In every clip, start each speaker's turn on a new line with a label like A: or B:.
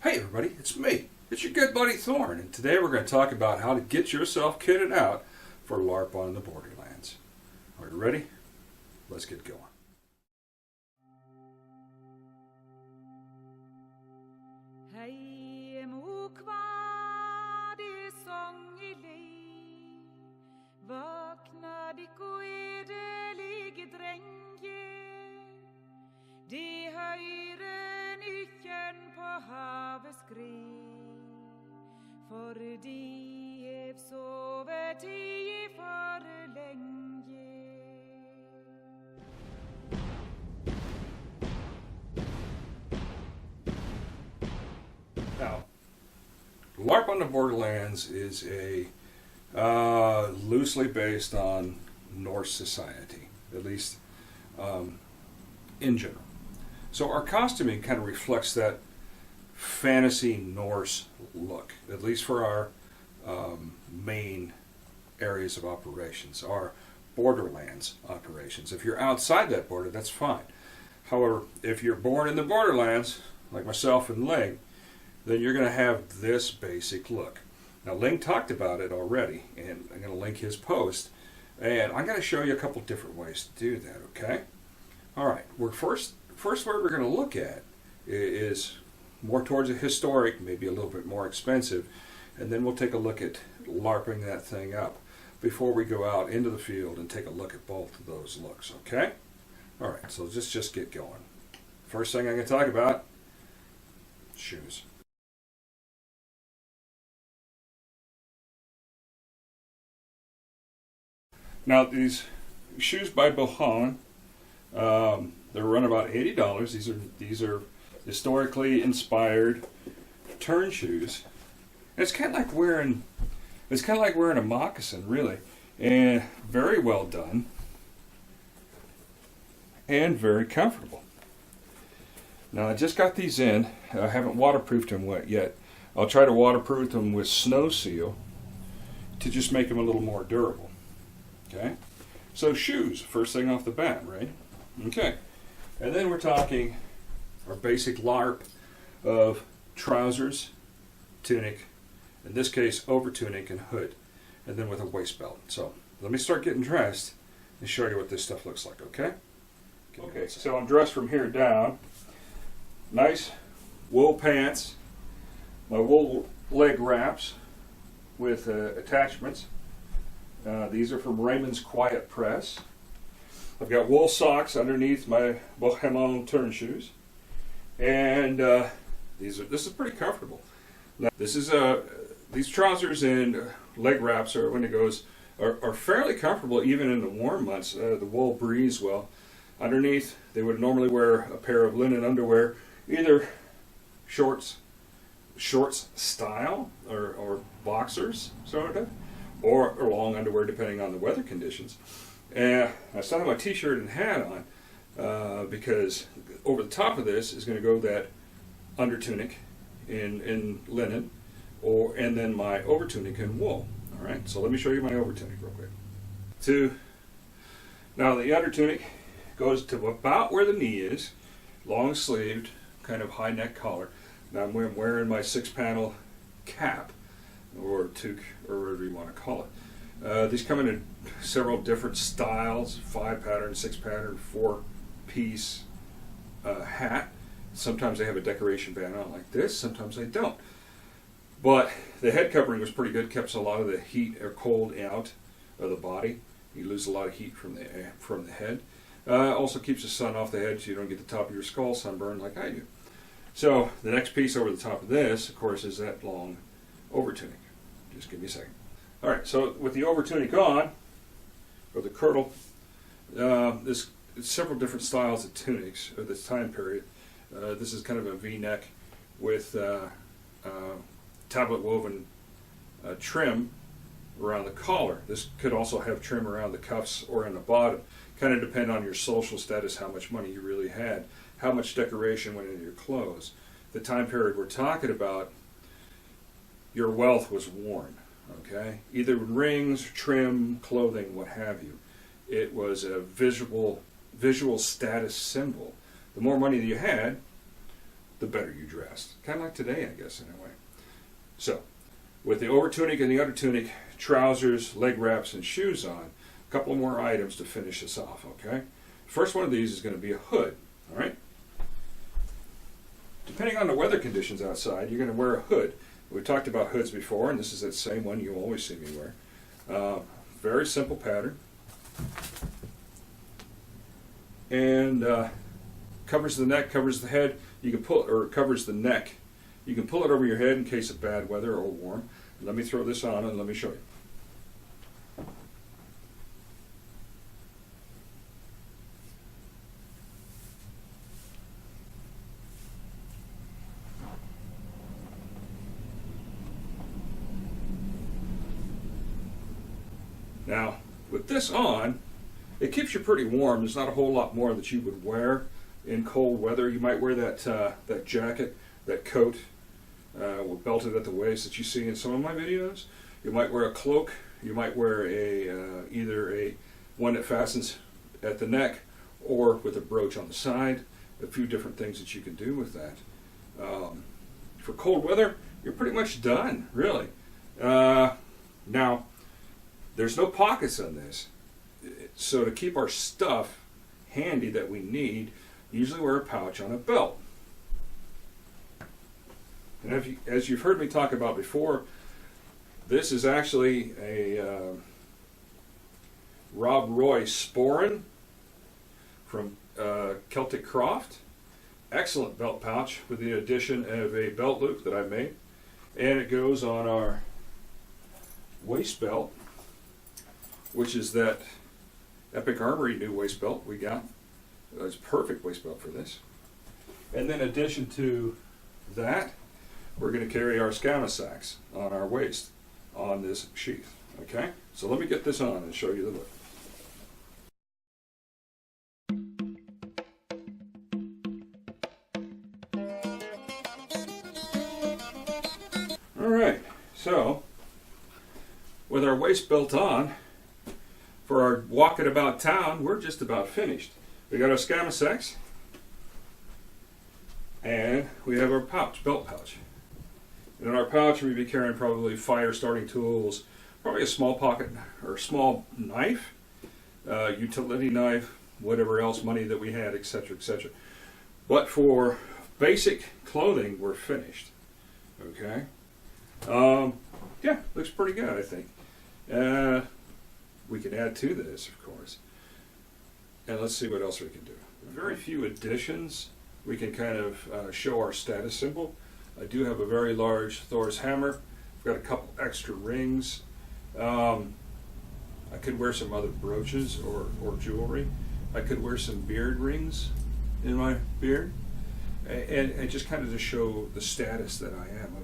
A: Hey everybody, it's me. It's your good buddy Thorne, and today we're going to talk about how to get yourself kitted out for Larp on the Borderlands. Are you ready? Let's get going.
B: De høyre nykken på havet skri, for de sover tid for lenge.
A: Now, Larp on the Borderlands is a loosely based on Norse society, at least in general. So our costuming kind of reflects that fantasy Norse look, at least for our main areas of operations, our Borderlands operations. If you're outside that border, that's fine. However, if you're born in the Borderlands, like myself and Ling, then you're going to have this basic look. Now, Ling talked about it already, and I'm going to link his post, and I'm going to show you a couple different ways to do that, okay? All right, First word we're going to look at is more towards a historic, maybe a little bit more expensive, and then we'll take a look at LARPing that thing up before we go out into the field and take a look at both of those looks, okay? All right, so let's just get going. First thing I'm going to talk about, shoes. Now, these shoes by Bohemond, they're run about $80. These are historically inspired turn shoes. And it's kind of like wearing a moccasin, really, and very well done and very comfortable. Now I just got these in. I haven't waterproofed them yet. I'll try to waterproof them with Snow Seal to just make them a little more durable. Okay, so shoes, first thing off the bat, right? Okay. And then we're talking our basic LARP of trousers, tunic, in this case over tunic and hood, and then with a waist belt. So let me start getting dressed and show you what this stuff looks like, okay? Okay, so I'm dressed from here down. Nice wool pants, my wool leg wraps with attachments. These are from Raymond's Quiet Press. I've got wool socks underneath my Bohemond turn shoes, and this is pretty comfortable. Now, these trousers and leg wraps are fairly comfortable even in the warm months. The wool breathes well. Underneath, they would normally wear a pair of linen underwear, either shorts style or boxers sort of, or long underwear depending on the weather conditions. And I still have my t-shirt and hat on because over the top of this is going to go that under tunic in linen, and then my over tunic in wool. All right, so let me show you my over tunic real quick. Now the under tunic goes to about where the knee is, long sleeved, kind of high neck collar. Now I'm wearing my 6-panel cap or toque or whatever you want to call it. These come in several different styles: 5-pattern, 6-pattern, 4-piece hat. Sometimes they have a decoration band on like this, sometimes they don't. But the head covering was pretty good, keeps a lot of the heat or cold out of the body. You lose a lot of heat from the head. Also keeps the sun off the head so you don't get the top of your skull sunburned like I do. So the next piece over the top of this, of course, is that long over tunic. Just give me a second. All right, so with the over tunic on, or the kirtle, there's several different styles of tunics of this time period. This is kind of a V-neck with tablet woven trim around the collar. This could also have trim around the cuffs or in the bottom. Kind of depend on your social status, how much money you really had, how much decoration went into your clothes. The time period we're talking about, your wealth was worn. Okay, either rings, trim, clothing, what have you. It was a visual status symbol. The more money that you had, the better you dressed. Kind of like today, I guess, in a way. So, with the over tunic and the under tunic, trousers, leg wraps, and shoes on, a couple more items to finish this off, okay? First one of these is going to be a hood, all right? Depending on the weather conditions outside, you're going to wear a hood. We talked about hoods before, and this is that same one you always see me wear. Very simple pattern. And covers the neck, covers the head. You can pull, or covers the neck. You can pull it over your head in case of bad weather or warm. Let me throw this on and let me show you. Now, with this on, it keeps you pretty warm. There's not a whole lot more that you would wear in cold weather. You might wear that jacket, that coat, belted at the waist that you see in some of my videos. You might wear a cloak. You might wear either a one that fastens at the neck or with a brooch on the side. A few different things that you can do with that. For cold weather, you're pretty much done, really. Now, there's no pockets on this, so to keep our stuff handy that we need, usually wear a pouch on a belt. And as you've heard me talk about before, this is actually a Rob Roy Sporin from Celtic Croft. Excellent belt pouch with the addition of a belt loop that I made. And it goes on our waist belt, which is that Epic Armoury new waist belt we got. It's a perfect waist belt for this. And then in addition to that, we're going to carry our Calimacil on our waist on this sheath. Okay? So let me get this on and show you the look. Alright, so with our waist belt on, for our walking about town, we're just about finished. We got our Calimacil, and we have our pouch, belt pouch. And in our pouch, we'd be carrying probably fire starting tools, probably a small pocket or small knife, utility knife, whatever else money that we had, etc., etc. But for basic clothing, we're finished. Okay. Yeah, looks pretty good, I think. We can add to this, of course. And let's see what else we can do. Very few additions. We can kind of show our status symbol. I do have a very large Thor's hammer. I've got a couple extra rings. I could wear some other brooches or jewelry. I could wear some beard rings in my beard. And just kind of to show the status that I am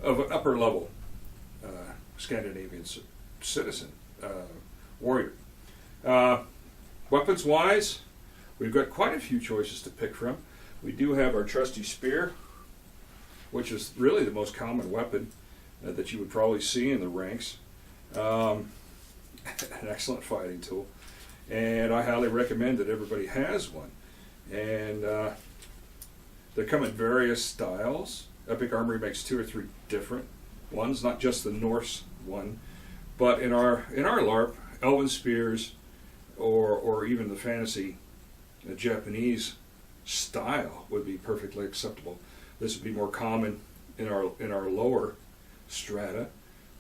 A: of an upper level Scandinavian citizen, warrior. Weapons wise, we've got quite a few choices to pick from. We do have our trusty spear, which is really the most common weapon that you would probably see in the ranks. An excellent fighting tool, and I highly recommend that everybody has one. And they come in various styles. Epic Armoury makes 2 or 3 different ones, not just the Norse one, but in our Larp, elven spears, or even the fantasy Japanese style would be perfectly acceptable. This would be more common in our lower strata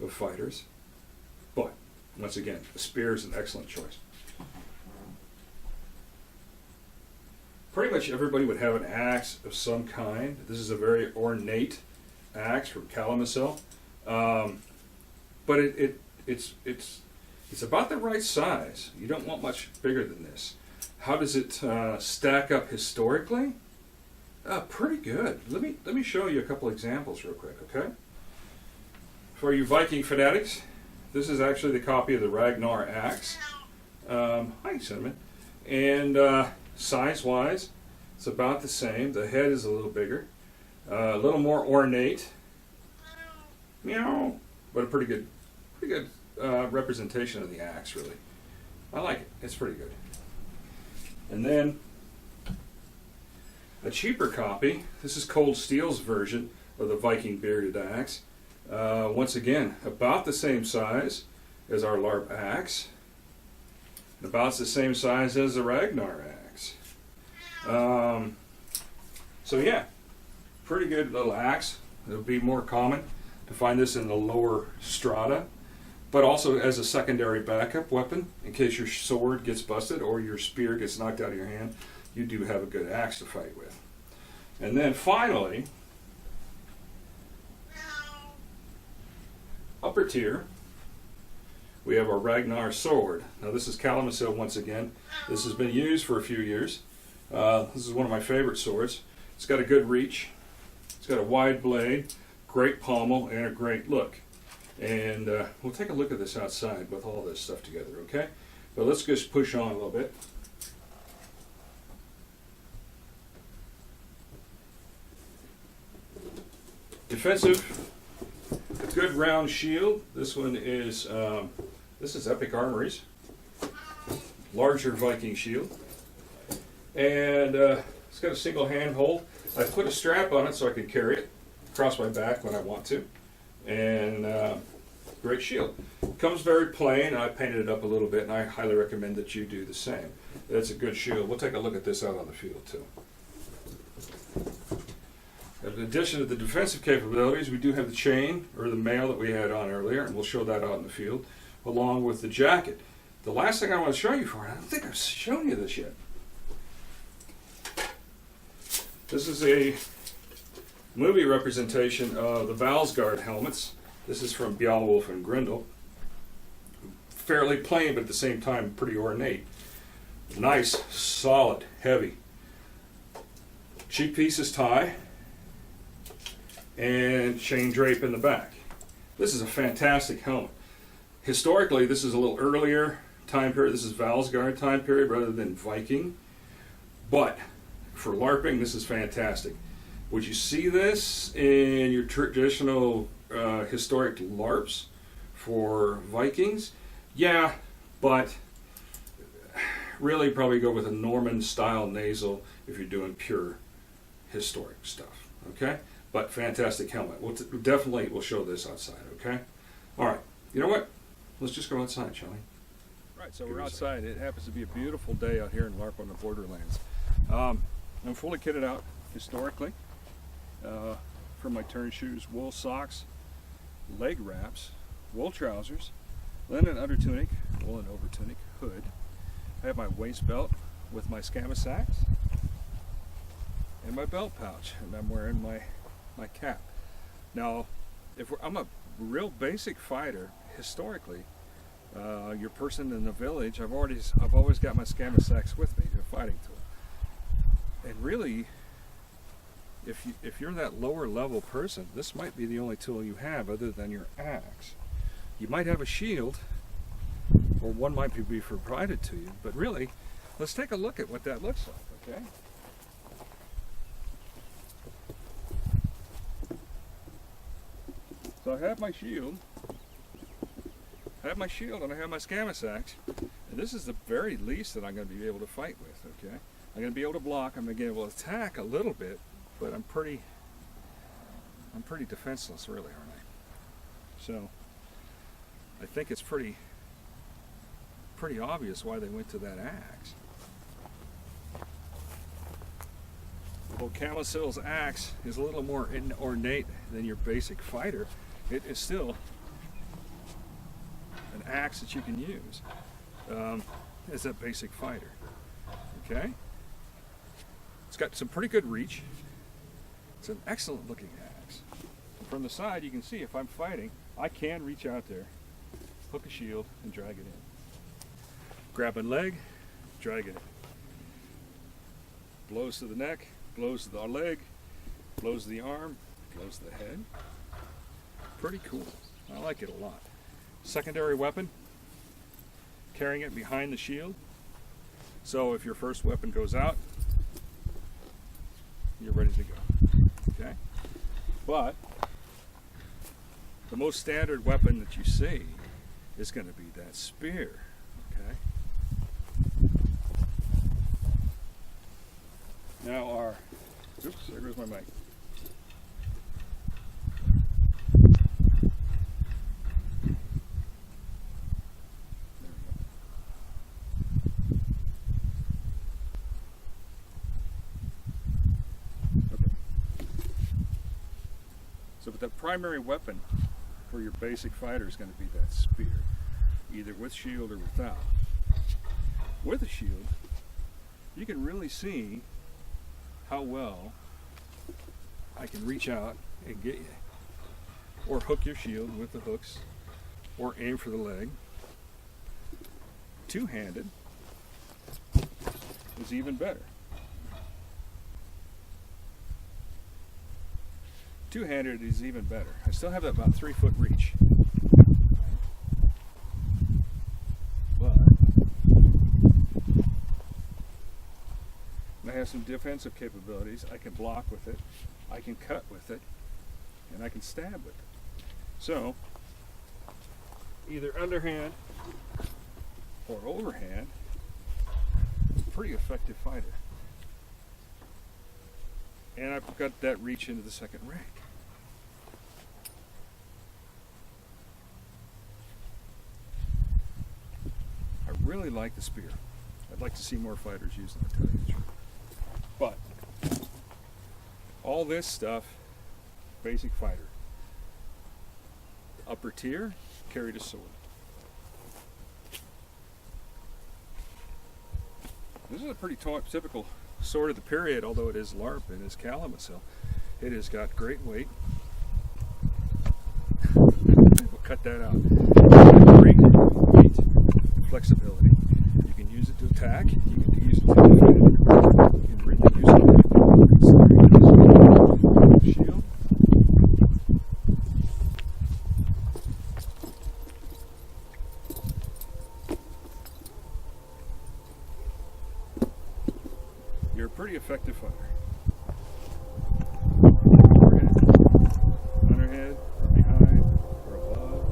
A: of fighters, but once again, the spear is an excellent choice. Pretty much everybody would have an axe of some kind. This is a very ornate axe from Calimacil, but it's about the right size. You don't want much bigger than this. How does it stack up historically? Pretty good. Let me show you a couple examples real quick, okay? For you Viking fanatics, this is actually the copy of the Ragnar axe. Hi, Cinnamon. And size-wise, it's about the same. The head is a little bigger, a little more ornate. Meow. But a pretty good representation of the axe, really. I like it. It's pretty good. And then a cheaper copy. This is Cold Steel's version of the Viking bearded axe. Once again, about the same size as our Larp axe, and about the same size as the Ragnar axe. So yeah, pretty good little axe. It'll be more common to find this in the lower strata, but also as a secondary backup weapon in case your sword gets busted or your spear gets knocked out of your hand. You do have a good axe to fight with. And then finally, upper tier, we have our Ragnar sword. Now this is Calimacil once again. This has been used for a few years. This is one of my favorite swords. It's got a good reach. It's got a wide blade, great pommel, and a great look. And we'll take a look at this outside with all this stuff together, okay? But let's just push on a little bit. Defensive, a good round shield. This one is, this is Epic Armoury's larger Viking shield. And it's got a single handhold. I put a strap on it so I can carry it across my back when I want to. And great shield. Comes very plain. I painted it up a little bit, and I highly recommend that you do the same. It's a good shield. We'll take a look at this out on the field too. In addition to the defensive capabilities, we do have the chain, or the mail that we had on earlier, and we'll show that out in the field, along with the jacket. The last thing I want to show you for it, I don't think I've shown you this yet. This is a movie representation of the valsgarde helmets. This is from Beowulf and Grendel. Fairly plain, but at the same time pretty ornate. Nice, solid, heavy. Cheek pieces tie, and chain drape in the back. This is a fantastic helmet. Historically, this is a little earlier time period. This is Valsgarde time period rather than Viking. But for LARPing, this is fantastic. Would you see this in your traditional historic LARPs for Vikings? Yeah, but really probably go with a Norman style nasal if you're doing pure historic stuff. Okay? But fantastic helmet. We'll definitely show this outside, okay? All right. You know what? Let's just go outside, shall we?
C: Right, so we're outside. It happens to be a beautiful day out here in Larp on the Borderlands. I'm fully kitted out historically for my turn shoes, wool socks, leg wraps, wool trousers, linen undertunic, woolen overtunic, hood. I have my waist belt with my scamasax and my belt pouch, and I'm wearing my cap. Now, I'm a real basic fighter historically. Your person in the village, I've always got my scamasax with me, your fighting tool. And really, if you're that lower level person, this might be the only tool you have other than your axe. You might have a shield, or one might be provided to you, but really, let's take a look at what that looks like, okay? So I have my shield, and I have my scamasax, and this is the very least that I'm going to be able to fight with, okay? I'm going to be able to block, I'm going to be able to attack a little bit, but I'm pretty defenseless, really, aren't I? So, I think it's pretty obvious why they went to that axe. Although Calimacil's axe is a little more ornate than your basic fighter, it is still an axe that you can use as a basic fighter. Okay? It's got some pretty good reach. It's an excellent looking axe. And from the side you can see if I'm fighting, I can reach out there, hook a shield, and drag it in. Grab a leg, drag it in. Blows to the neck, blows to the leg, blows to the arm, blows to the head. Pretty cool. I like it a lot. Secondary weapon, carrying it behind the shield. So if your first weapon goes out, you're ready to go. Okay? But the most standard weapon that you see is going to be that spear. Okay? Now our Oops, there goes my mic. But the primary weapon for your basic fighter is going to be that spear, either with shield or without. With a shield, you can really see how well I can reach out and get you, or hook your shield with the hooks, or aim for the leg. Two-handed is even better. Two-handed is even better. I still have that about 3 foot reach. But I have some defensive capabilities. I can block with it, I can cut with it, and I can stab with it. So, either underhand or overhand, pretty effective fighter. And I've got that reach into the second rank. I really like the spear. I'd like to see more fighters using it, to tell you the truth. But all this stuff, basic fighter. Upper tier, carried a sword. This is a pretty typical sword of the period, although it is Larp and is Calimacil. It has got great weight. We'll cut that out. Great weight, flexibility. You can use it to attack. You can use it to defend. You can really use it to shield. You're a pretty effective fighter. Underhead, or behind, or above.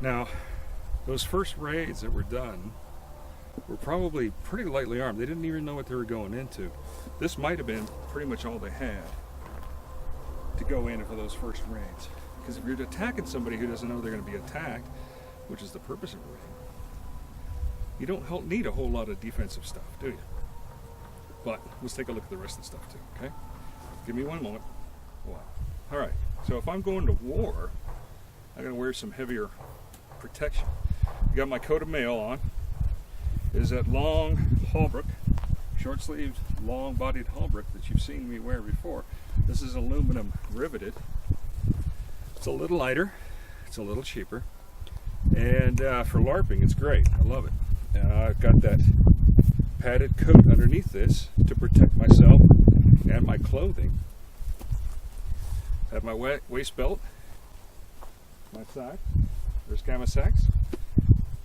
C: Now, those first raids that were done were probably pretty lightly armed. They didn't even know what they were going into. This might have been pretty much all they had to go in for those first raids. Because if you're attacking somebody who doesn't know they're going to be attacked, which is the purpose of a raid, you don't need a whole lot of defensive stuff, do you? But let's take a look at the rest of the stuff too, okay? Give me one moment. Wow. All right, so if I'm going to war, I'm gonna wear some heavier protection. I got my coat of mail on. It is that long hauberk, short-sleeved, long-bodied hauberk that you've seen me wear before. This is aluminum riveted. It's a little lighter, it's a little cheaper, and for LARPing, it's great. I love it. I've got that padded coat underneath this to protect myself and my clothing. I have my waist belt, my sack, there's Calimacil,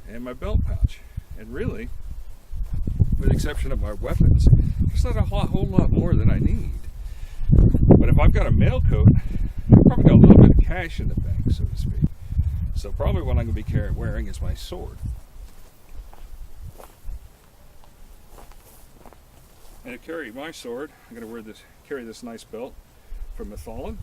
C: and my belt pouch. And really, with the exception of my weapons, there's not a whole lot more than I need. But if I've got a mail coat, I've probably got a little bit of cash in the bank, so to speak. So probably what I'm going to be wearing is my sword. And to carry my sword, I'm going to carry this nice belt from Thorne.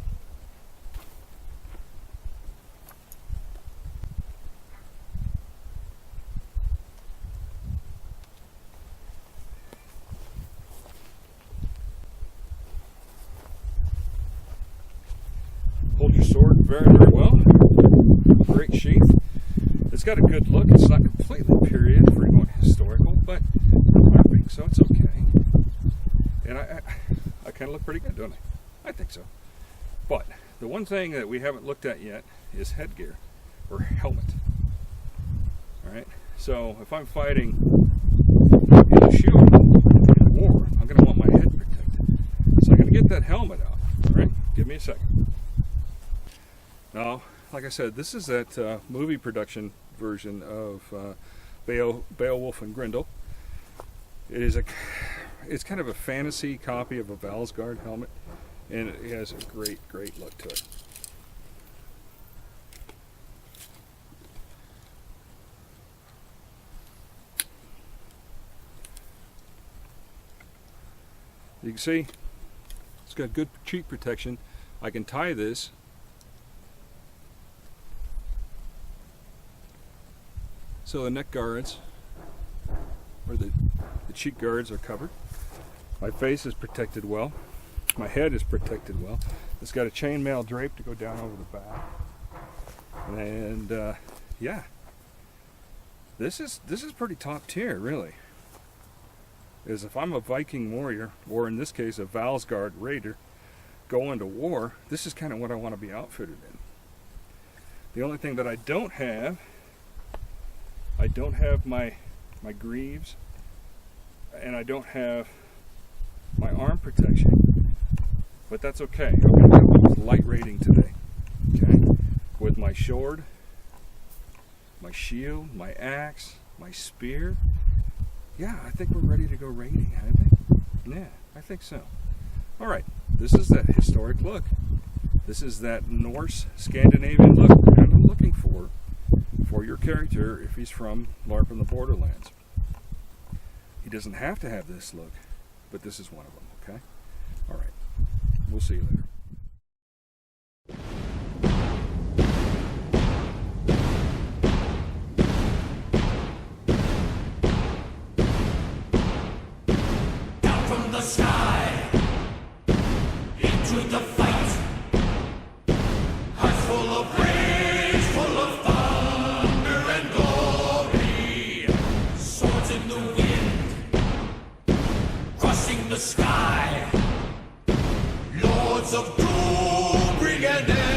C: Hold your sword very, very well. Great sheath. It's got a good look. It's not completely period if we're going historical, but I think so. It's okay. And I kind of look pretty good, don't I? I think so. But the one thing that we haven't looked at yet is headgear or helmet. All right. So if I'm fighting in a shield in war, I'm going to want my head protected. So I'm going to get that helmet out. All right. Give me a second. Now, like I said, this is that movie production version of Beowulf and Grendel. It's kind of a fantasy copy of a valsgarde helmet, and it has a great, great look to it. You can see it's got good cheek protection. I can tie this so the neck guards or the cheek guards are covered. My face is protected well. My head is protected well. It's got a chainmail drape to go down over the back. And yeah, this is pretty top tier, really. Is if I'm a Viking warrior, or in this case a valsgarde raider, going to war, this is kind of what I want to be outfitted in. The only thing that I don't have my greaves, and I don't have my arm protection, but that's okay. I'm going to go with light raiding today, okay? With my sword, my shield, my axe, my spear. Yeah, I think we're ready to go raiding, haven't we? Yeah, I think so. All right, this is that historic look. This is that Norse Scandinavian look that I'm looking for your character if he's from Larp in the Borderlands. He doesn't have to have this look, but this is one of them, okay? All right, we'll see you later.
D: From the sky into the fight, hearts full of rage, full of thunder and glory, swords in the wind, crushing the sky, lords of doom bring an end.